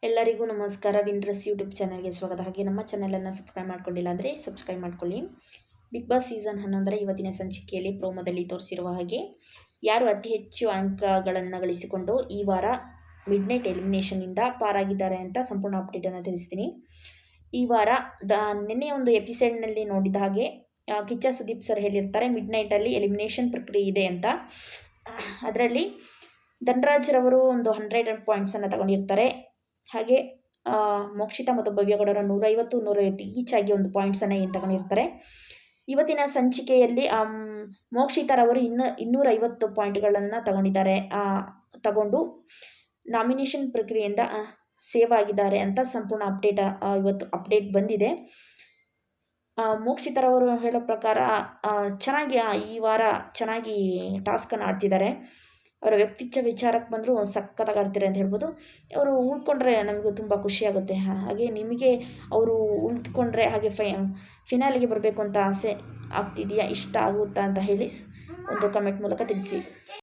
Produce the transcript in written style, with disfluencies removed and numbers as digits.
ಎಲ್ಲರಿಗೂ ನಮಸ್ಕಾರ. ವಿನ್ರಸ್ ಯೂಟ್ಯೂಬ್ ಚಾನಲ್ಗೆ ಸ್ವಾಗತ. ಹಾಗೆ ನಮ್ಮ ಚಾನಲನ್ನು ಸಬ್ಸ್ಕ್ರೈಬ್ ಮಾಡ್ಕೊಂಡಿಲ್ಲ ಅಂದರೆ ಸಬ್ಸ್ಕ್ರೈಬ್ ಮಾಡ್ಕೊಳ್ಳಿ. ಬಿಗ್ ಬಾಸ್ ಸೀಸನ್ 11 ಇವತ್ತಿನ ಸಂಚಿಕೆಯಲ್ಲಿ ಪ್ರೋಮೋದಲ್ಲಿ ತೋರಿಸಿರುವ ಹಾಗೆ ಯಾರು ಅತಿ ಹೆಚ್ಚು ಅಂಕಗಳನ್ನು ಗಳಿಸಿಕೊಂಡು ಈ ವಾರ ಮಿಡ್ ನೈಟ್ ಎಲಿಮಿನೇಷನ್ನಿಂದ ಪಾರಾಗಿದ್ದಾರೆ ಅಂತ ಸಂಪೂರ್ಣ ಅಪ್ಡೇಟನ್ನು ತಿಳಿಸ್ತೀನಿ. ಈ ವಾರ ನಿನ್ನೆ ಒಂದು ಎಪಿಸೋಡ್ನಲ್ಲಿ ನೋಡಿದ ಹಾಗೆ ಕಿಚ್ಚ ಸುದೀಪ್ ಸರ್ ಹೇಳಿರ್ತಾರೆ ಮಿಡ್ ನೈಟಲ್ಲಿ ಎಲಿಮಿನೇಷನ್ ಪ್ರಕ್ರಿಯೆ ಇದೆ ಅಂತ. ಅದರಲ್ಲಿ ಧನರಾಜ್ರವರು ಒಂದು 100 ಪಾಯಿಂಟ್ಸನ್ನು ತಗೊಂಡಿರ್ತಾರೆ. ಹಾಗೆ ಮೋಕ್ಷಿತಾ ಮತ್ತು ಭವ್ಯಗೌಡರು 150 ಈಚ್ ಆಗಿ ಒಂದು ಪಾಯಿಂಟ್ಸನ್ನು ಏನು ತಗೊಂಡಿರ್ತಾರೆ. ಇವತ್ತಿನ ಸಂಚಿಕೆಯಲ್ಲಿ ಮೋಕ್ಷಿತರವರು 250 ಪಾಯಿಂಟ್ಗಳನ್ನು ತಗೊಂಡಿದ್ದಾರೆ. ತಗೊಂಡು ನಾಮಿನೇಷನ್ ಪ್ರಕ್ರಿಯೆಯಿಂದ ಸೇವ್ ಆಗಿದ್ದಾರೆ ಅಂತ ಸಂಪೂರ್ಣ ಇವತ್ತು ಅಪ್ಡೇಟ್ ಬಂದಿದೆ. ಮೋಕ್ಷಿತರವರು ಹೇಳೋ ಪ್ರಕಾರ ಚೆನ್ನಾಗಿ ಈ ವಾರ ಚೆನ್ನಾಗಿ ಟಾಸ್ಕನ್ನು ಆಡ್ತಿದ್ದಾರೆ. ಅವರ ವ್ಯಕ್ತಿತ್ವ ವಿಚಾರಕ್ಕೆ ಬಂದರೂ ಸಖತ್ತಾಗಿ ಆಡ್ತಾರೆ ಅಂತ ಹೇಳ್ಬೋದು. ಅವರು ಉಳ್ಕೊಂಡ್ರೆ ನಮಗೂ ತುಂಬ ಖುಷಿಯಾಗುತ್ತೆ. ಹಾಗೆ ನಿಮಗೆ ಅವರು ಉಳಿದುಕೊಂಡ್ರೆ ಹಾಗೆ ಫಿನಾಲಿಗೆ ಬರಬೇಕು ಅಂತ ಆಸೆ ಆಗ್ತಿದೆಯಾ, ಇಷ್ಟ ಆಗುತ್ತಾ ಅಂತ ಹೇಳಿ ಒಂದು ಕಮೆಂಟ್ ಮೂಲಕ ತಿಳಿಸಿ.